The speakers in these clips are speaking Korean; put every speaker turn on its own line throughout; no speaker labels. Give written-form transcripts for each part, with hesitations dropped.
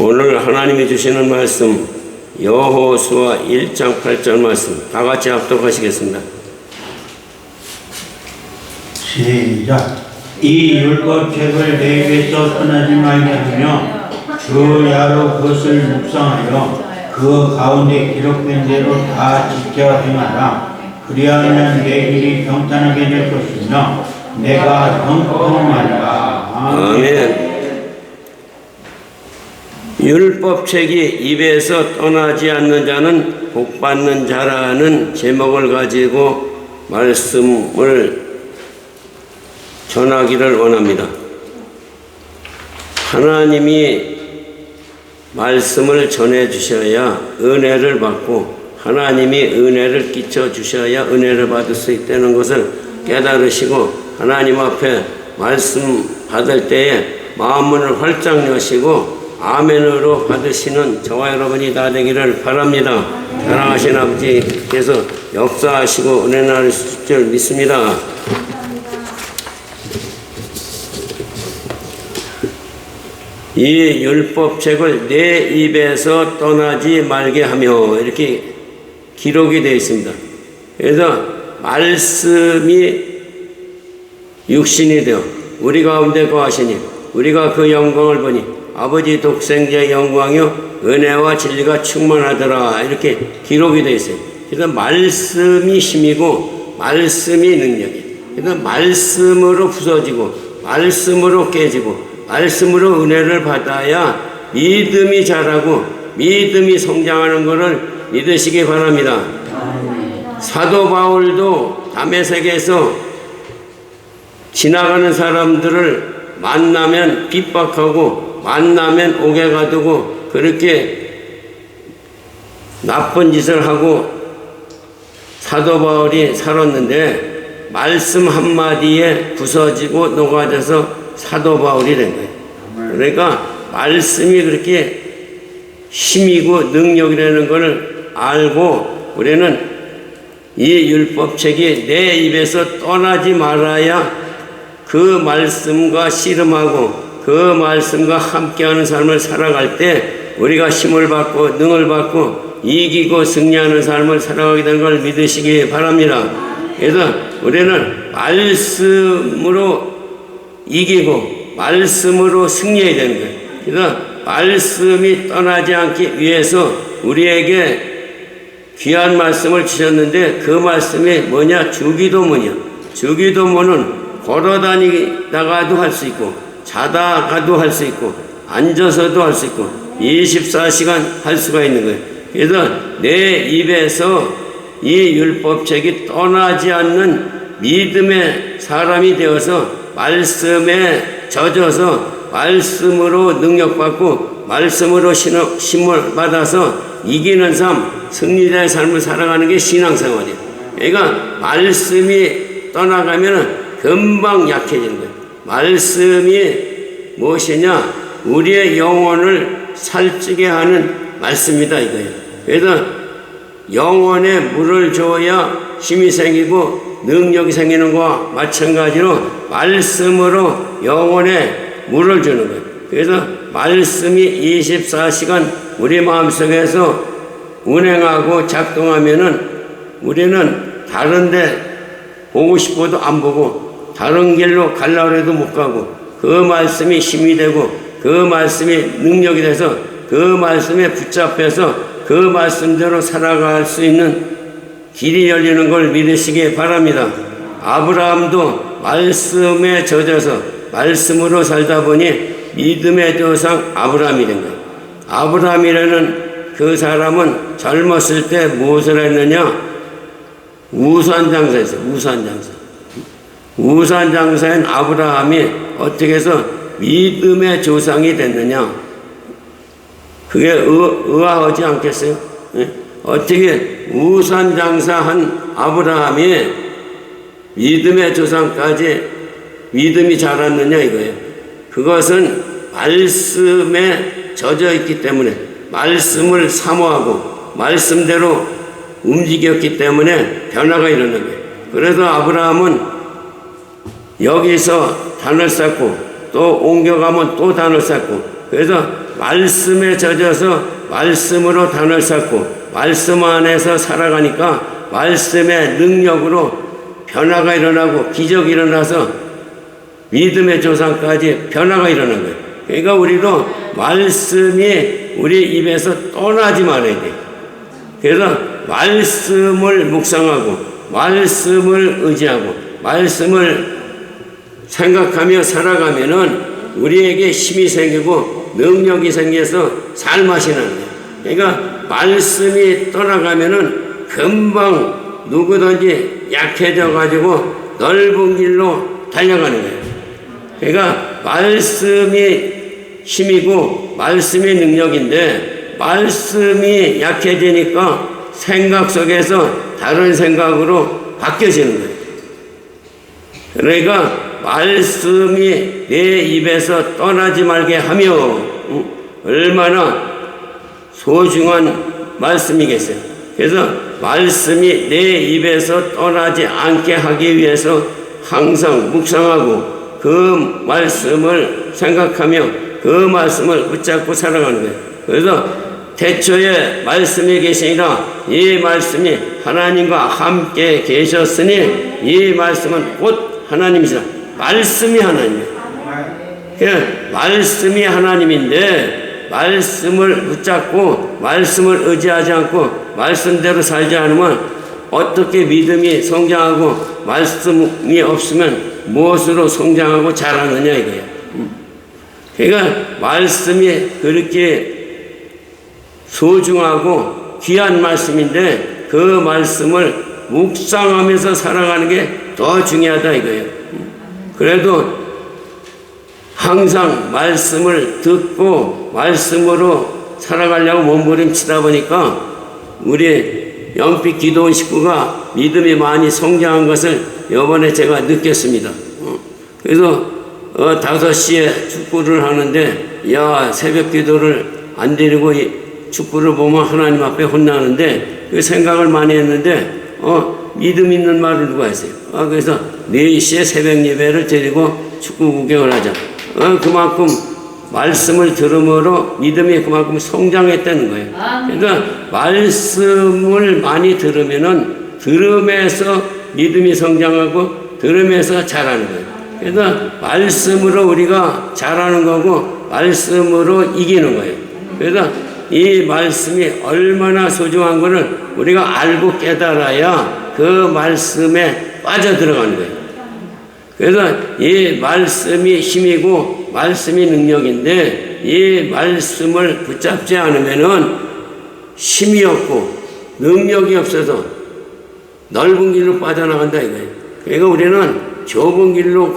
오늘 하나님이 주시는 말씀 여호수아 1장 8절 말씀 다 같이 합독하시겠습니다.
시작. 이 율법책을 내 입에서 떠나지 말게 하며 주야로 그것을 묵상하여 그 가운데 기록된 대로 다 지켜 행하라. 그리하면 내 길이 평탄하게 될 것이며 내가 형통하리라.
아멘. 율법책이 입에서 떠나지 않는 자는 복받는 자라는 제목을 가지고 말씀을 전하기를 원합니다. 하나님이 말씀을 전해 주셔야 은혜를 받고 하나님이 은혜를 끼쳐 주셔야 은혜를 받을 수 있다는 것을 깨달으시고 하나님 앞에 말씀 받을 때에 마음문을 활짝 여시고 아멘으로 받으시는 저와 여러분이 다 되기를 바랍니다. 사랑하신 아버지께서 역사하시고 은혜 나누실 줄 믿습니다. 이 율법책을 내 입에서 떠나지 말게 하며 이렇게 기록이 되어 있습니다. 그래서 말씀이 육신이 되어 우리 가운데 거하시니 우리가 그 영광을 보니 아버지 독생자의 영광이요 은혜와 진리가 충만하더라 이렇게 기록이 되어 있어요. 그래서 말씀이 힘이고 말씀이 능력이에요. 그래서 말씀으로 부서지고 말씀으로 깨지고 말씀으로 은혜를 받아야 믿음이 자라고 믿음이 성장하는 것을 믿으시기 바랍니다. 사도 바울도 다메섹에서 지나가는 사람들을 만나면 핍박하고 만나면 옥에 가두고 그렇게 나쁜 짓을 하고 사도 바울이 살았는데 말씀 한마디에 부서지고 녹아져서 사도 바울이 된 거예요. 그러니까 말씀이 그렇게 힘이고 능력이라는 것을 알고 우리는 이 율법책이 내 입에서 떠나지 말아야 그 말씀과 씨름하고 그 말씀과 함께하는 삶을 살아갈 때 우리가 힘을 받고 능을 받고 이기고 승리하는 삶을 살아가게 되는 걸 믿으시기 바랍니다. 그래서 우리는 말씀으로 이기고 말씀으로 승리해야 되는 거예요. 그래서 말씀이 떠나지 않기 위해서 우리에게 귀한 말씀을 주셨는데 그 말씀이 뭐냐? 주기도문이야. 주기도문은 걸어 다니다가도 할 수 있고 자다가도 할 수 있고 앉아서도 할 수 있고 24시간 할 수가 있는 거예요. 그래서 내 입에서 이 율법책이 떠나지 않는 믿음의 사람이 되어서 말씀에 젖어서 말씀으로 능력받고 말씀으로 힘을 받아서 이기는 삶, 승리자의 삶을 살아가는 게 신앙생활이에요. 그러니까 말씀이 떠나가면 금방 약해지는 거예요. 말씀이 무엇이냐? 우리의 영혼을 살찌게 하는 말씀이다 이거예요. 그래서 영혼에 물을 줘야 힘이 생기고 능력이 생기는 것과 마찬가지로 말씀으로 영혼에 물을 주는 거예요. 그래서 말씀이 24시간 우리 마음속에서 운행하고 작동하면은 우리는 다른데 보고 싶어도 안 보고 다른 길로 가려고 해도 못 가고 그 말씀이 힘이 되고 그 말씀이 능력이 돼서 그 말씀에 붙잡혀서 그 말씀대로 살아갈 수 있는 길이 열리는 걸 믿으시기 바랍니다. 아브라함도 말씀에 젖어서 말씀으로 살다 보니 믿음의 조상 아브라함이 된 거예요. 아브라함이라는 그 사람은 젊었을 때 무엇을 했느냐? 우산장사했어요. 우산장사. 우산장사인 아브라함이 어떻게 해서 믿음의 조상이 됐느냐? 그게 의아하지 않겠어요? 네? 어떻게 우산장사한 아브라함이 믿음의 조상까지 믿음이 자랐느냐 이거예요. 그것은 말씀에 젖어 있기 때문에 말씀을 사모하고 말씀대로 움직였기 때문에 변화가 일어난 거예요. 그래서 아브라함은 여기서 단을 쌓고 또 옮겨가면 또 단을 쌓고 그래서 말씀에 젖어서 말씀으로 단을 쌓고 말씀 안에서 살아가니까 말씀의 능력으로 변화가 일어나고 기적이 일어나서 믿음의 조상까지 변화가 일어난 거예요. 그러니까 우리도 말씀이 우리 입에서 떠나지 말아야 돼요. 그래서 말씀을 묵상하고 말씀을 의지하고 말씀을 생각하며 살아가면은 우리에게 힘이 생기고 능력이 생겨서 살맛이 나는 거예요. 그러니까 말씀이 떠나가면은 금방 누구든지 약해져 가지고 넓은 길로 달려가는 거예요. 그러니까 말씀이 힘이고 말씀이 능력인데 말씀이 약해지니까 생각 속에서 다른 생각으로 바뀌어지는 거예요. 그러니까 말씀이 내 입에서 떠나지 말게 하며 얼마나 소중한 말씀이겠어요. 그래서 말씀이 내 입에서 떠나지 않게 하기 위해서 항상 묵상하고 그 말씀을 생각하며 그 말씀을 붙잡고 살아가는 거예요. 그래서 태초에 말씀이 계시니라 이 말씀이 하나님과 함께 계셨으니 이 말씀은 곧 하나님이시라. 말씀이 하나님이에요. 그냥 말씀이 하나님인데 말씀을 붙잡고 말씀을 의지하지 않고 말씀대로 살지 않으면 어떻게 믿음이 성장하고 말씀이 없으면 무엇으로 성장하고 자라느냐 이거예요. 그러니까 말씀이 그렇게 소중하고 귀한 말씀인데 그 말씀을 묵상하면서 살아가는 게 더 중요하다 이거예요. 그래도 항상 말씀을 듣고 말씀으로 살아가려고 몸부림치다 보니까 우리 영빛 기도원 식구가 믿음이 많이 성장한 것을 이번에 제가 느꼈습니다. 그래서 5시에 축구를 하는데 야 새벽 기도를 안 드리고 축구를 보면 하나님 앞에 혼나는데 그 생각을 많이 했는데 믿음 있는 말을 누가 했어요. 그래서 4시에 새벽 예배를 드리고 축구 구경을 하자. 그만큼 말씀을 들음으로 믿음이 그만큼 성장했다는 거예요. 그러니까 말씀을 많이 들으면은 들음에서 믿음이 성장하고 들음에서 자라는 거예요. 그래서 말씀으로 우리가 자라는 거고 말씀으로 이기는 거예요. 그래서 이 말씀이 얼마나 소중한 것을 우리가 알고 깨달아야 그 말씀에 빠져들어가는 거예요. 그래서 이 말씀이 힘이고 말씀이 능력인데 이 말씀을 붙잡지 않으면은 힘이 없고 능력이 없어서 넓은 길로 빠져나간다 이거예요. 그러니까 우리는 좁은 길로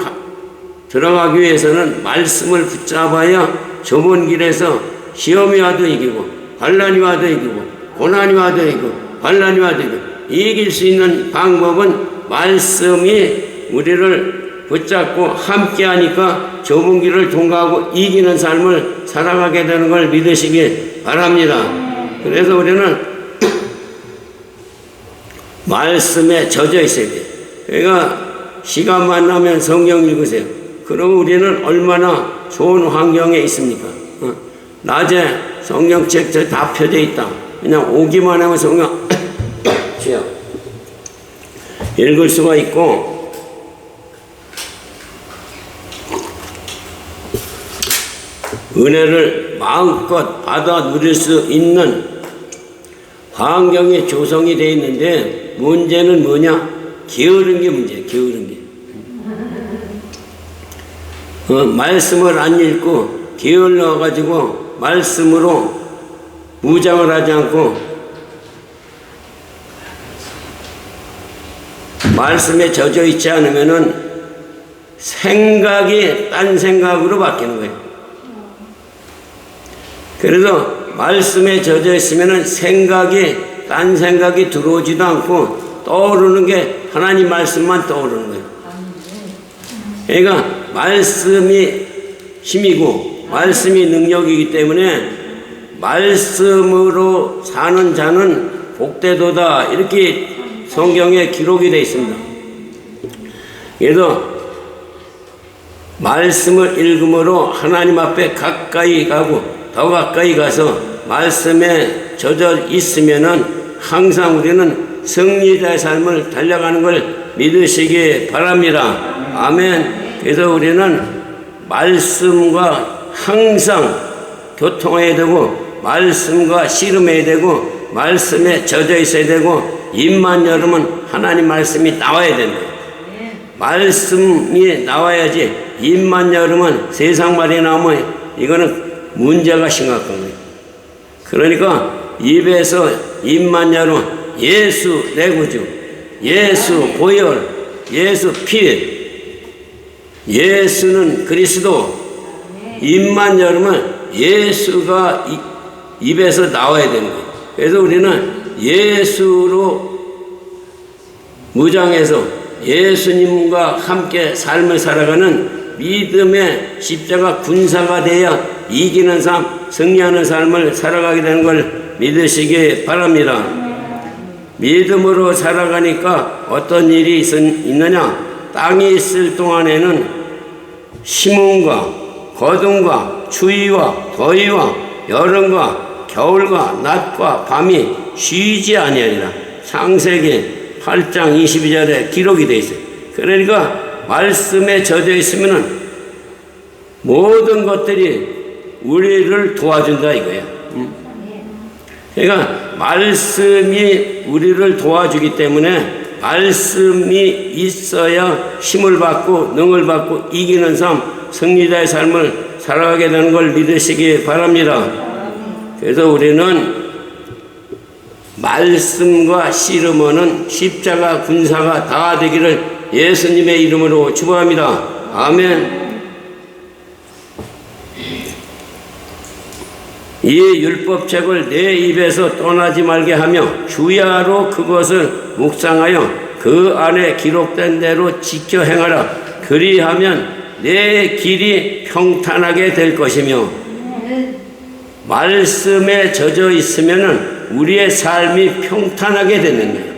들어가기 위해서는 말씀을 붙잡아야 좁은 길에서 시험이 와도 이기고 환난이 와도 이기고 고난이 와도 이기고 환난이 와도 이기고 이길 수 있는 방법은 말씀이 우리를 붙잡고 함께 하니까 좁은 길을 통과하고 이기는 삶을 살아가게 되는 걸 믿으시기 바랍니다. 그래서 우리는 말씀에 젖어 있어야 돼요. 그러니까 시간만 나면 성경 읽으세요. 그러면 우리는 얼마나 좋은 환경에 있습니까? 낮에 성경책 다 펴져 있다. 그냥 오기만 하면 성경 읽을 수가 있고 은혜를 마음껏 받아 누릴 수 있는 환경이 조성이 되어 있는데 문제는 뭐냐? 게으른 게 문제예요. 게으른 게. 말씀을 안 읽고 게을러가지고 말씀으로 무장을 하지 않고 말씀에 젖어 있지 않으면은 생각이 딴 생각으로 바뀌는 거예요. 그래서 말씀에 젖어 있으면은 생각이 딴 생각이 들어오지도 않고 떠오르는 게 하나님 말씀만 떠오르는 거예요. 그러니까 말씀이 힘이고 말씀이 능력이기 때문에 말씀으로 사는 자는 복되도다 이렇게 성경에 기록이 되어 있습니다. 그래서 말씀을 읽음으로 하나님 앞에 가까이 가고 더 가까이 가서 말씀에 젖어 있으면은 항상 우리는 승리자의 삶을 달려가는 걸 믿으시기 바랍니다. 아멘. 그래서 우리는 말씀과 항상 교통해야 되고, 말씀과 씨름해야 되고, 말씀에 젖어 있어야 되고, 입만 열으면 하나님 말씀이 나와야 된다. 말씀이 나와야지 입만 열으면 세상 말이 나오면 이거는 문제가 심각한 거예요. 그러니까 입에서 입만 열으면 예수 내 구주, 예수 보혈, 예수 피, 예수는 그리스도, 입만 열으면 예수가 입에서 나와야 되는 거예요. 그래서 우리는 예수로 무장해서 예수님과 함께 삶을 살아가는 믿음의 십자가 군사가 되어 이기는 삶, 승리하는 삶을 살아가게 되는 걸 믿으시기 바랍니다. 믿음으로 살아가니까 어떤 일이 있느냐? 땅에 있을 동안에는 심음과 거둠과 추위와 더위와 여름과 겨울과 낮과 밤이 쉬지 아니하리라. 창세기 8장 22절에 기록이 되어 있어요. 그러니까 말씀에 젖어 있으면 모든 것들이 우리를 도와준다 이거야. 그러니까 말씀이 우리를 도와주기 때문에 말씀이 있어야 힘을 받고 능을 받고 이기는 삶, 승리자의 삶을 살아가게 되는 걸 믿으시기 바랍니다. 그래서 우리는 말씀과 씨름하는 십자가 군사가 다 되기를 예수님의 이름으로 축복합니다. 아멘. 이 율법책을 내 입에서 떠나지 말게 하며 주야로 그것을 묵상하여 그 안에 기록된 대로 지켜 행하라. 그리하면 내 길이 평탄하게 될 것이며, 말씀에 젖어 있으면 우리의 삶이 평탄하게 되는 거예요.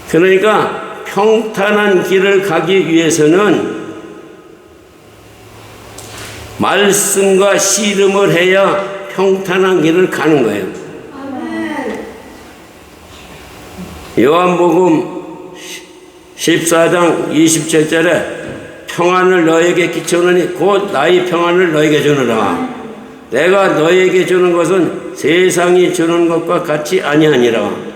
그러니까 평탄한 길을 가기 위해서는 말씀과 씨름을 해야 평탄한 길을 가는 거예요. 요한복음 14장 27절에 평안을 너에게 끼쳐오느니 곧 나의 평안을 너에게 주느라. 내가 너에게 주는 것은 세상이 주는 것과 같이 아니하니라.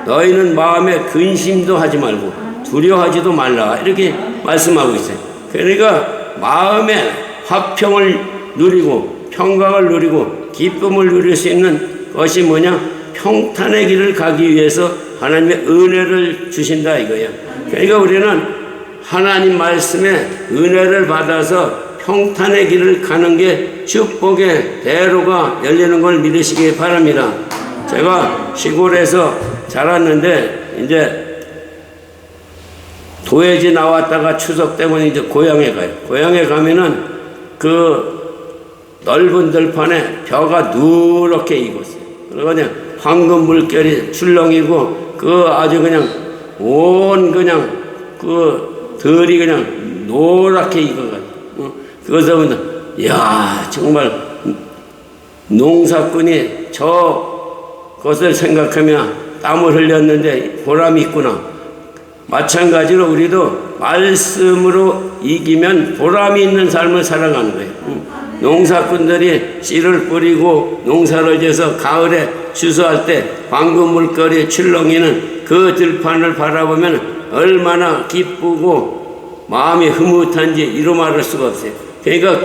너희는 마음에 근심도 하지 말고 두려워하지도 말라. 이렇게 말씀하고 있어요. 그러니까 마음에 화평을 누리고 평강을 누리고 기쁨을 누릴 수 있는 것이 뭐냐? 평탄의 길을 가기 위해서 하나님의 은혜를 주신다 이거예요. 그러니까 우리는 하나님 말씀에 은혜를 받아서 평탄의 길을 가는 게 축복의 대로가 열리는 걸 믿으시기 바랍니다. 제가 시골에서 자랐는데 이제 도해지 나왔다가 추석 때문에 이제 고향에 가요. 고향에 가면은 그 넓은 들판에 벼가 누렇게 익었어요. 그리고 그냥 황금 물결이 출렁이고 그 아주 그냥 온 그냥 그 들이 그냥 노랗게 익어가지고 그것을 야 정말 농사꾼이 저것을 생각하며 땀을 흘렸는데 보람이 있구나. 마찬가지로 우리도 말씀으로 이기면 보람이 있는 삶을 살아가는 거예요. 농사꾼들이 씨를 뿌리고 농사를 지어서 가을에 추수할 때 황금 물결이 출렁이는 그 들판을 바라보면 얼마나 기쁘고 마음이 흐뭇한지 이루 말할 수가 없어요. 그러니까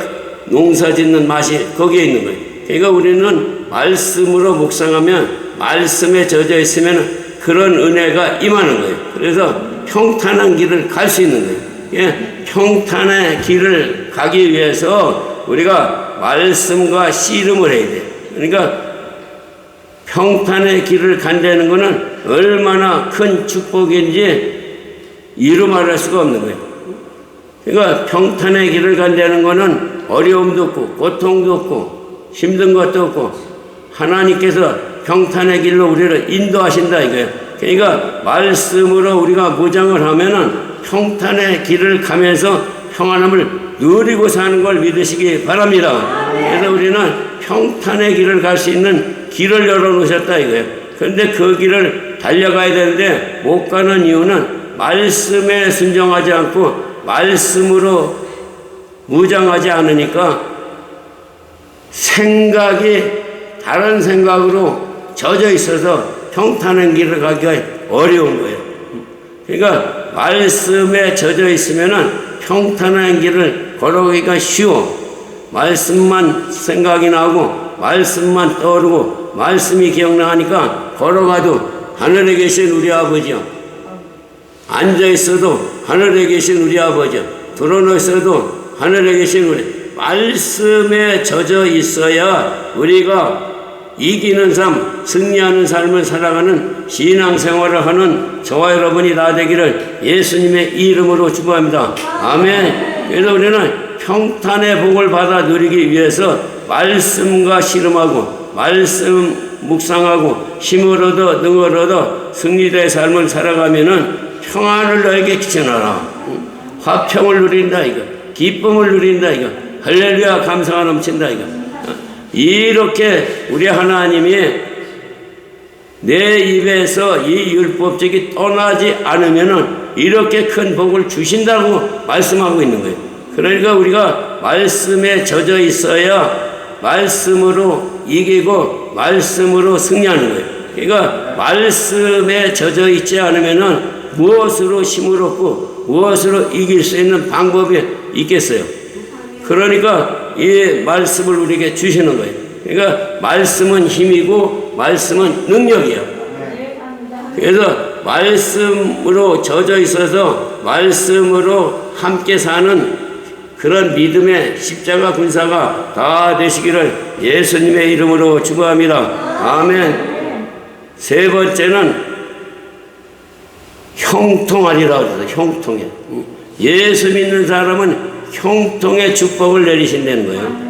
농사 짓는 맛이 거기에 있는 거예요. 그러니까 우리는 말씀으로 묵상하면 말씀에 젖어 있으면 그런 은혜가 임하는 거예요. 그래서 평탄한 길을 갈 수 있는 거예요. 예, 평탄의 길을 가기 위해서 우리가 말씀과 씨름을 해야 돼요. 그러니까 평탄의 길을 간다는 것은 얼마나 큰 축복인지 이루 말할 수가 없는 거예요. 그러니까 평탄의 길을 간다는 것은 어려움도 없고 고통도 없고 힘든 것도 없고 하나님께서 평탄의 길로 우리를 인도하신다 이거예요. 그러니까 말씀으로 우리가 무장을 하면은 평탄의 길을 가면서 평안함을 누리고 사는 걸 믿으시기 바랍니다. 그래서 우리는 평탄의 길을 갈 수 있는 길을 열어놓으셨다 이거예요. 그런데 그 길을 달려가야 되는데 못 가는 이유는 말씀에 순종하지 않고 말씀으로 무장하지 않으니까 생각이 다른 생각으로 젖어 있어서 평탄한 길을 가기가 어려운 거예요. 그러니까 말씀에 젖어 있으면은 평탄한 길을 걸어가기가 쉬워. 말씀만 생각이 나고 말씀만 떠오르고 말씀이 기억나니까 걸어가도 하늘에 계신 우리 아버지요, 앉아있어도 하늘에 계신 우리 아버지요, 드러누워있어도 하늘에 계신 우리 말씀에 젖어 있어야 우리가 이기는 삶, 승리하는 삶을 살아가는 신앙생활을 하는 저와 여러분이 다 되기를 예수님의 이름으로 축복합니다. 아멘. 그래서 우리는 평탄의 복을 받아 누리기 위해서 말씀과 씨름하고 말씀 묵상하고 힘을 얻어 능을 얻어 승리자의 삶을 살아가면은 평안을 너에게 끼쳐놔라. 화평을 누린다 이거. 기쁨을 누린다 이거. 할렐루야 감사가 넘친다 이거. 이렇게 우리 하나님이 내 입에서 이 율법적이 떠나지 않으면은 이렇게 큰 복을 주신다고 말씀하고 있는 거예요. 그러니까 우리가 말씀에 젖어 있어야 말씀으로 이기고 말씀으로 승리하는 거예요. 그러니까 말씀에 젖어 있지 않으면은 무엇으로 힘을 얻고 무엇으로 이길 수 있는 방법이 있겠어요. 그러니까 이 말씀을 우리에게 주시는 거예요. 그러니까 말씀은 힘이고 말씀은 능력이에요. 그래서 말씀으로 젖어 있어서 말씀으로 함께 사는 그런 믿음의 십자가 군사가 다 되시기를 예수님의 이름으로 축복합니다. 아멘. 세 번째는 형통하리라 그래서 형통해. 예수 믿는 사람은 형통의 축복을 내리신다는 거예요.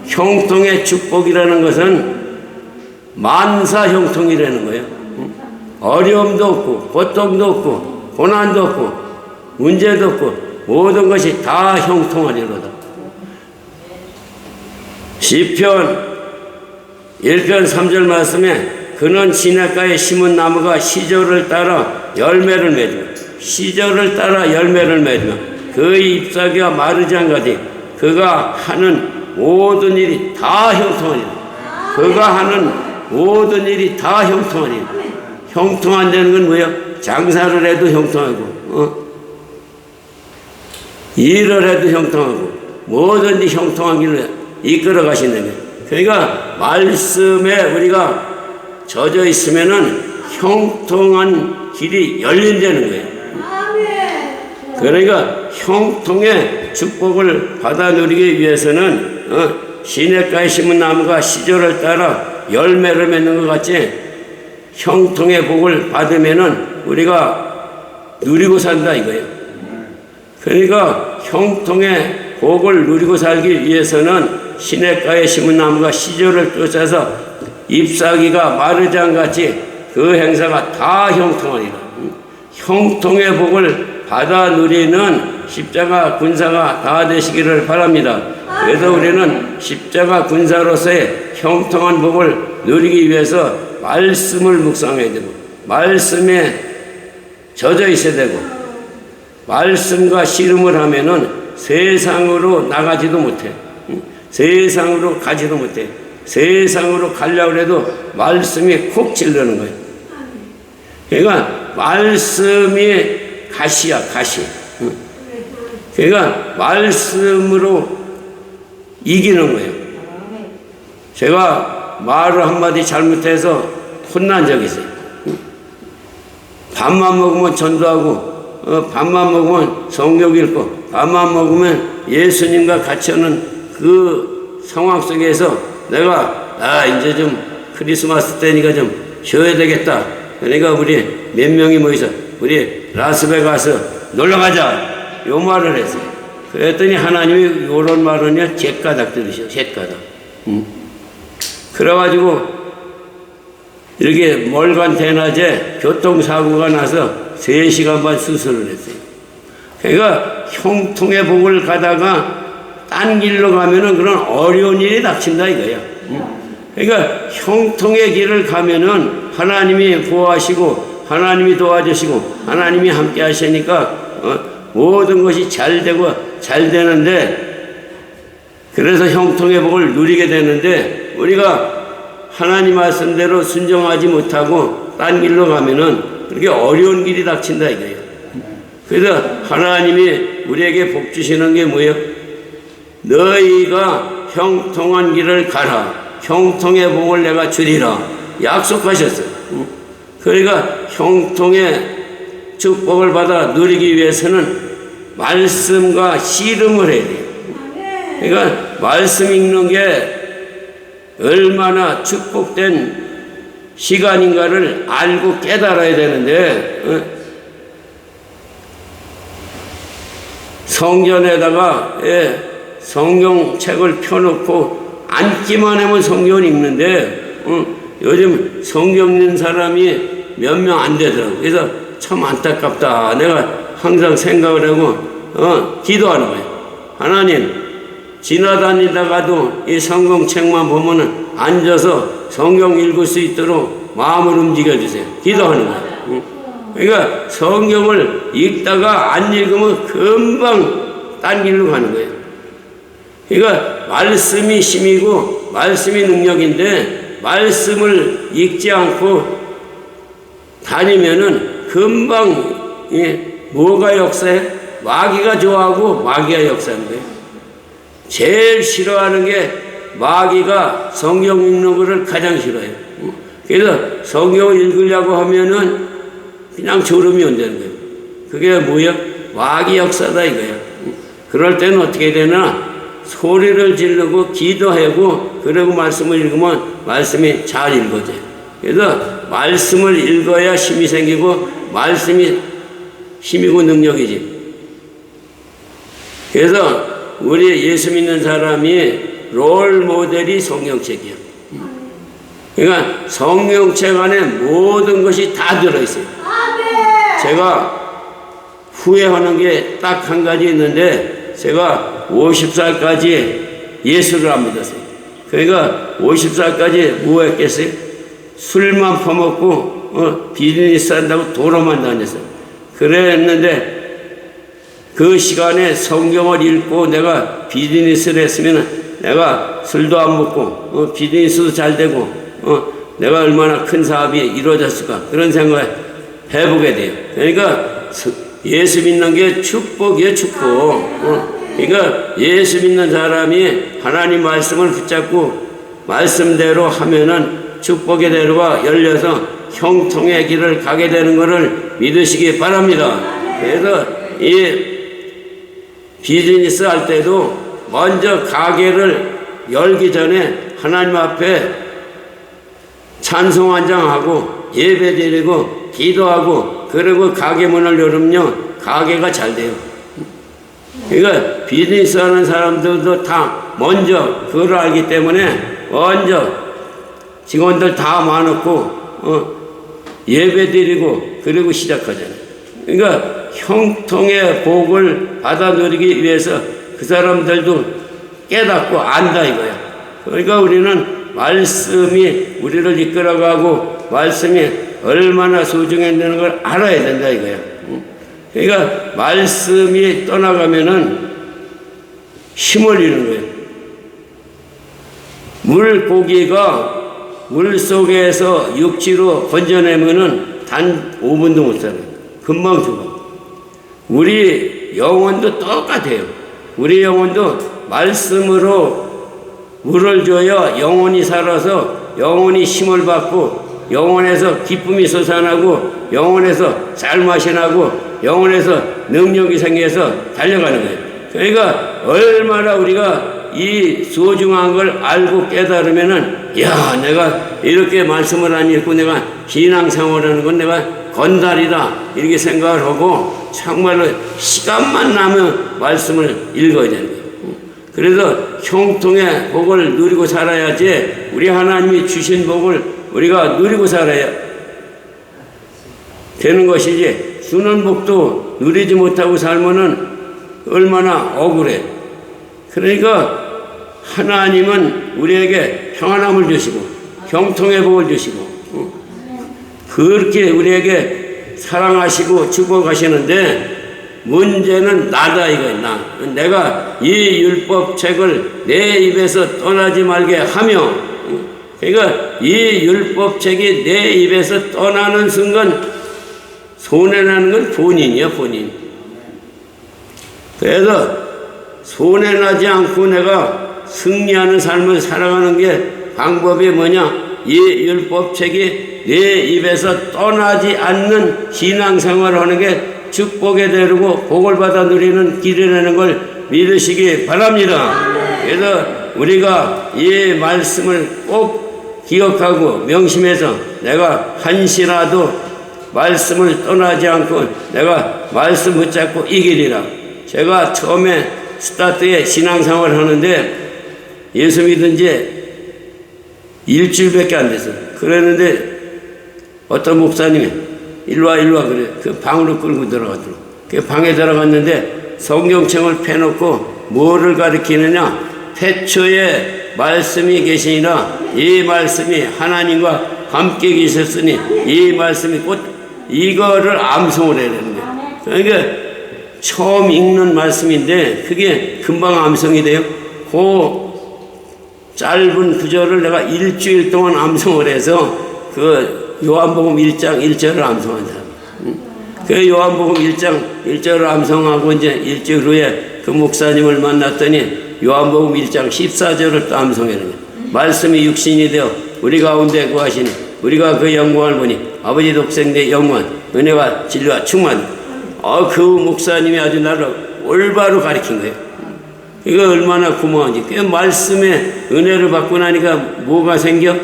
형통의 축복이라는 것은 만사 형통이라는 거예요. 어려움도 없고 고통도 없고 고난도 없고 문제도 없고 모든 것이 다 형통하리로다. 시편 1편 3절 말씀에 그는 시냇가에 심은 나무가 시절을 따라 열매를 맺으며 시절을 따라 열매를 맺으며 그의 잎사귀가 마르지 않가되 그가 하는 모든 일이 다 형통하리라. 그가 하는 모든 일이 다 형통하리라. 형통한다는 건 뭐예요? 장사를 해도 형통하고 일을 해도 형통하고 뭐든지 형통한 길을 이끌어 가시는 거예요. 그러니까 말씀에 우리가 젖어 있으면은 형통한 길이 열린다는 거예요. 그러니까 형통의 축복을 받아 누리기 위해서는 시냇가에 심은 나무가 시절을 따라 열매를 맺는 것 같이 형통의 복을 받으면은 우리가 누리고 산다 이거예요. 그러니까 형통의 복을 누리고 살기 위해서는 시냇가에 심은 나무가 시절을 쫓아서 잎사귀가 마르지 않같이 그 행사가 다 형통하리라. 형통의 복을 받아 누리는 십자가 군사가 다 되시기를 바랍니다. 그래서 우리는 십자가 군사로서의 형통한 복을 누리기 위해서 말씀을 묵상해야 되고 말씀에 젖어 있어야 되고 말씀과 씨름을 하면은 세상으로 나가지도 못해. 세상으로 가지도 못해. 세상으로 가려고 해도 말씀이 콕 찔르는 거예요. 그러니까 말씀이 가시야 가시. 그러니까 말씀으로 이기는 거예요. 제가 말을 한마디 잘못해서 혼난 적이 있어요. 밥만 먹으면 전도하고 밥만 먹으면 성경 읽고 밥만 먹으면 예수님과 같이 하는 그 상황 속에서 내가 이제 좀 크리스마스 때니까 좀 쉬어야 되겠다. 그러니까 우리 몇 명이 모여서 우리 라스베가스 놀러가자 요 말을 했어요. 그랬더니 하나님이 요런 말은요 jet가닥 들으셔. jet가닥. 그래가지고 이렇게 멀간 대낮에 교통사고가 나서 3시간 반 수술을 했어요. 그러니까 형통의 복을 가다가 딴 길로 가면은 그런 어려운 일이 닥친다 이거야. 그러니까 형통의 길을 가면은 하나님이 보호하시고 하나님이 도와주시고 하나님이 함께 하시니까 모든 것이 잘 되고 잘 되는데, 그래서 형통의 복을 누리게 되는데, 우리가 하나님 말씀대로 순종하지 못하고 딴 길로 가면은 그렇게 어려운 길이 닥친다 이거예요. 그래서 하나님이 우리에게 복 주시는 게 뭐예요? 너희가 형통한 길을 가라. 형통의 복을 내가 주리라. 약속하셨어요. 그러니까 형통의 축복을 받아 누리기 위해서는 말씀과 씨름을 해야 돼요. 그러니까 말씀 읽는 게 얼마나 축복된 시간인가를 알고 깨달아야 되는데, 성전에다가 성경책을 펴놓고 앉기만 하면 성경을 읽는데 요즘 성경 읽는 사람이 몇 명 안 되더라고. 그래서 참 안타깝다. 내가 항상 생각을 하고 기도하는 거예요. 하나님, 지나다니다가도 이 성경책만 보면은 앉아서 성경 읽을 수 있도록 마음을 움직여주세요. 기도하는 거예요. 그러니까 성경을 읽다가 안 읽으면 금방 딴 길로 가는 거예요. 그러니까 말씀이 힘이고 말씀이 능력인데, 말씀을 읽지 않고 다니면은 금방 뭐가 역사해? 마귀가 좋아하고 마귀가 역사하는 거예요. 제일 싫어하는 게 마귀가 성경 읽는 거를 가장 싫어해요. 그래서 성경을 읽으려고 하면은 그냥 졸음이 온다는 거예요. 그게 뭐야? 마귀 역사다 이거야. 그럴 때는 어떻게 되나? 소리를 지르고 기도하고 그리고 말씀을 읽으면 말씀이 잘 읽어져요. 그래서 말씀을 읽어야 힘이 생기고 말씀이 힘이고 능력이지. 그래서 우리 예수 믿는 사람이 롤 모델이 성경책이야. 그러니까 성경책 안에 모든 것이 다 들어있어요. 제가 후회하는 게 딱 한 가지 있는데, 제가 50살까지 예수를 안 믿었어요. 그러니까 50살까지 뭐 했겠어요? 술만 퍼먹고 비즈니스 한다고 도로만 다녔어요. 그랬는데 그 시간에 성경을 읽고 내가 비즈니스를 했으면 내가 술도 안 먹고 비즈니스도 잘 되고 내가 얼마나 큰 사업이 이루어졌을까, 그런 생각을 해보게 돼요. 그러니까 예수 믿는 게 축복이에요, 축복. 그러니까 예수 믿는 사람이 하나님 말씀을 붙잡고 말씀대로 하면은 축복의 대로가 열려서 형통의 길을 가게 되는 것을 믿으시기 바랍니다. 그래서 이 비즈니스 할 때도 먼저 가게를 열기 전에 하나님 앞에 찬송 한 장 하고 예배 드리고 기도하고 그리고 가게 문을 열으면 가게가 잘 돼요. 그러니까 비즈니스 하는 사람들도 다 먼저 그걸 알기 때문에 먼저 직원들 다 모아놓고 예배 드리고 그리고 시작하잖아요. 그러니까 형통의 복을 받아 누리기 위해서 그 사람들도 깨닫고 안다 이거야. 그러니까 우리는 말씀이 우리를 이끌어가고 말씀이 얼마나 소중했다는 걸 알아야 된다 이거야. 그러니까 말씀이 떠나가면은 힘을 잃는 거예요. 물고기가 물 속에서 육지로 건져내면은 단 5분도 못 살아요. 금방 죽어. 우리 영혼도 똑같아요. 우리 영혼도 말씀으로 물을 줘야 영혼이 살아서 영혼이 힘을 받고 영혼에서 기쁨이 솟아나고 영혼에서 쌀맛이 나고 영혼에서 능력이 생겨서 달려가는 거예요. 그러니까 얼마나 우리가 이 소중한 걸 알고 깨달으면은, 야, 내가 이렇게 말씀을 안 읽고 내가 신앙생활하는 건 내가 건달이다 이렇게 생각을 하고 정말로 시간만 나면 말씀을 읽어야 되는 거예요. 그래서 형통의 복을 누리고 살아야지, 우리 하나님이 주신 복을 우리가 누리고 살아야 되는 것이지, 주는 복도 누리지 못하고 살면은 얼마나 억울해. 그러니까 하나님은 우리에게 평안함을 주시고 형통의 복을 주시고 그렇게 우리에게 사랑하시고 축복하시는데 문제는 나다 이거야. 내가 이 율법책을 내 입에서 떠나지 말게 하며, 그러니까 이 율법책이 내 입에서 떠나는 순간 손해나는 건 본인이야, 본인. 그래서 손해나지 않고 내가 승리하는 삶을 살아가는 게 방법이 뭐냐? 이 율법책이 내 입에서 떠나지 않는 신앙생활을 하는 게 축복에 이르고 복을 받아 누리는 길이라는 걸 믿으시기 바랍니다. 그래서 우리가 이 말씀을 꼭 기억하고 명심해서 내가 한시라도 말씀을 떠나지 않고 내가 말씀 붙잡고 이기리라. 제가 처음에 스타트에 신앙생활을 하는데 예수 믿은 지 일주일밖에 안 됐어. 그랬는데 어떤 목사님이 일로 와 그래. 그 방으로 끌고 들어가더라고. 그 방에 들어갔는데 성경책을 펴놓고 뭐를 가리키느냐? 태초에 말씀이 계시니라 이 말씀이 하나님과 함께 계셨으니 이 말씀이 곧 이거를 암송을 해야 되는 거예요. 그러니까 처음 읽는 말씀인데 그게 금방 암송이 돼요. 그 짧은 구절을 내가 일주일 동안 암송을 해서 그 요한복음 1장 1절을 암송한 사람. 그 요한복음 1장 1절을 암송하고 이제 일주일 후에 그 목사님을 만났더니 요한복음 1장 14절을 또 암송하는 거예요. 말씀이 육신이 되어 우리 가운데 거하시니 우리가 그 영광을 보니 아버지 독생의 영광 은혜와 진리와 충만. 그 목사님이 아주 나를 올바로 가르친 거예요. 이거 얼마나 고마운지. 그 말씀의 은혜를 받고 나니까 뭐가 생겨?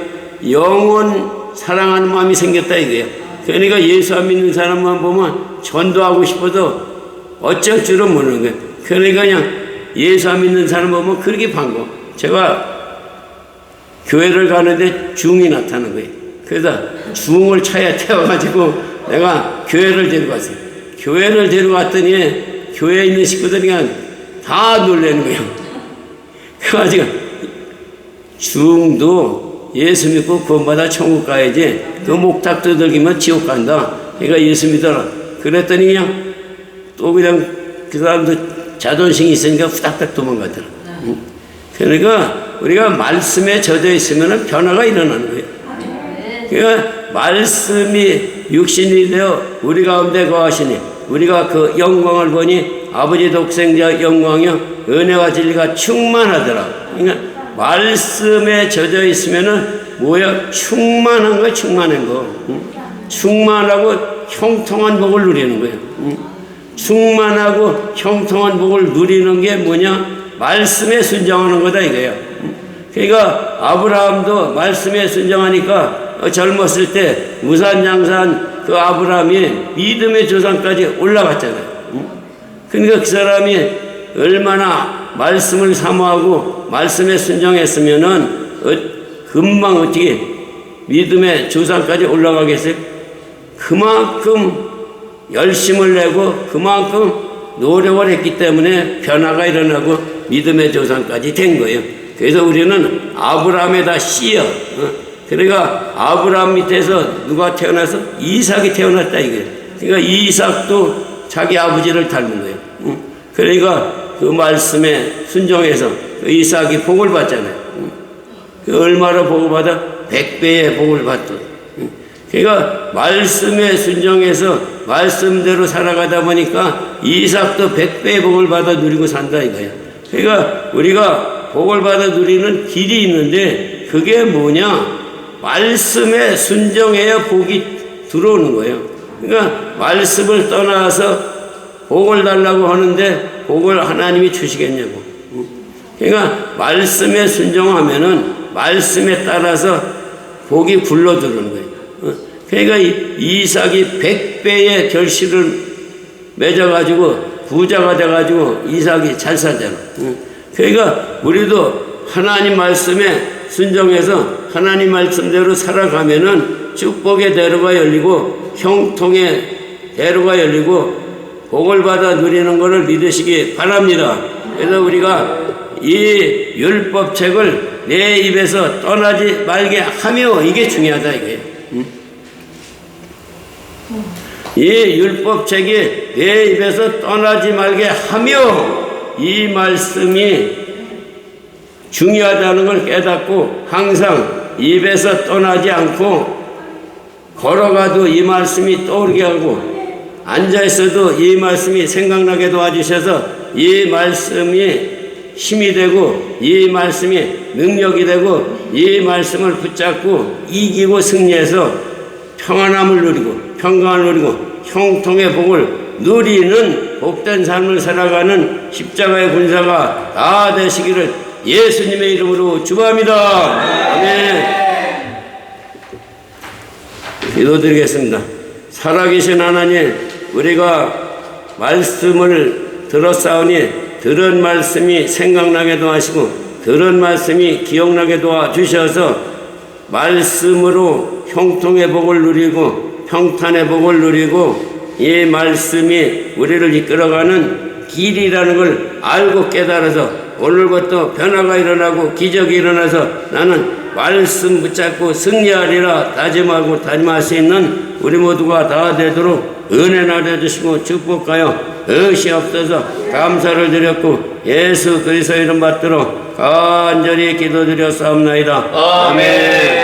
영원 사랑하는 마음이 생겼다 이거예요. 그러니까 예수 안 믿는 사람만 보면 전도하고 싶어도 어쩔 줄은 모르는 거예요. 그러니까 그냥 예수 안 믿는 사람 보면 그렇게 반가워. 제가 교회를 가는데 중이 나타나는 거예요. 그래서 중을 차에 태워가지고 내가 교회를 데려갔어요. 교회를 데려갔더니 교회에 있는 식구들이 그냥 다 놀라는 거예요. 그래가지고 중도 예수 믿고 구원받아 천국 가야지 그 목탁 두들기면 지옥 간다. 그러니까 예수 믿어라. 그랬더니 그냥 또 그냥 그 사람도 자존심이 있으니까 후닥닥 도망가더라. 그러니까 우리가 말씀에 젖어 있으면 변화가 일어나는 거예요. 그러니까 말씀이 육신이 되어 우리 가운데 거하시니 우리가 그 영광을 보니 아버지 독생자 영광이요 은혜와 진리가 충만하더라. 그러니까 말씀에 젖어 있으면은 뭐야? 충만한 거야, 충만한 거. 충만하고 형통한 복을 누리는 거예요. 충만하고 형통한 복을 누리는 게 뭐냐? 말씀에 순종하는 거다 이거예요. 그러니까 아브라함도 말씀에 순종하니까 젊었을 때 무산장사한 그 아브라함이 믿음의 조상까지 올라갔잖아요. 그러니까 그 사람이 얼마나 말씀을 사모하고 말씀에 순종했으면은 금방 어떻게 믿음의 조상까지 올라가겠어요? 그만큼 열심을 내고 그만큼 노력을 했기 때문에 변화가 일어나고 믿음의 조상까지 된 거예요. 그래서 우리는 아브라함에다 씌어. 그러니까 아브라함 밑에서 누가 태어나서 이삭이 태어났다 이거예요. 그러니까 이삭도 자기 아버지를 닮은 거예요. 그러니까 그 말씀에 순종해서 그 이삭이 복을 받잖아요. 그 얼마나 복을 받아? 100배의 복을 받던. 그러니까 말씀에 순종해서 말씀대로 살아가다 보니까 이삭도 100배의 복을 받아 누리고 산다 이거야. 그러니까 우리가 복을 받아 누리는 길이 있는데 그게 뭐냐? 말씀에 순종해야 복이 들어오는 거예요. 그러니까 말씀을 떠나서 복을 달라고 하는데 복을 하나님이 주시겠냐고. 그러니까 말씀에 순종하면은 말씀에 따라서 복이 굴러 들어오는 거예요. 그러니까 이삭이 100배의 결실을 맺어가지고 부자가 돼가지고 이삭이 잘 살잖아. 그러니까 우리도 하나님 말씀에 순종해서 하나님 말씀대로 살아가면은 축복의 대로가 열리고 형통의 대로가 열리고 복을 받아 누리는 것을 믿으시기 바랍니다. 그래서 우리가 이 율법책을 내 입에서 떠나지 말게 하며, 이게 중요하다 이게. 이 율법책이 내 입에서 떠나지 말게 하며, 이 말씀이 중요하다는 걸 깨닫고 항상 입에서 떠나지 않고 걸어가도 이 말씀이 떠오르게 하고 앉아있어도 이 말씀이 생각나게 도와주셔서 이 말씀이 힘이 되고 이 말씀이 능력이 되고 이 말씀을 붙잡고 이기고 승리해서 평안함을 누리고 평강을 누리고 형통의 복을 누리는 복된 삶을 살아가는 십자가의 군사가 다 되시기를 예수님의 이름으로 축원합니다. 아멘. 기도드리겠습니다. 살아계신 하나님, 우리가 말씀을 들었사오니 들은 말씀이 생각나게도 하시고 들은 말씀이 기억나게 도와주셔서 말씀으로 형통의 복을 누리고 평탄의 복을 누리고 이 말씀이 우리를 이끌어가는 길이라는 걸 알고 깨달아서 오늘부터 변화가 일어나고 기적이 일어나서 나는 말씀 붙잡고 승리하리라 다짐하고 다짐할 수 있는 우리 모두가 다 되도록 은혜 나눠주시고 축복하여 의시옵소서. 감사를 드렸고 예수 그리스도 이름 받들어 간절히 기도드렸사옵나이다. 아멘.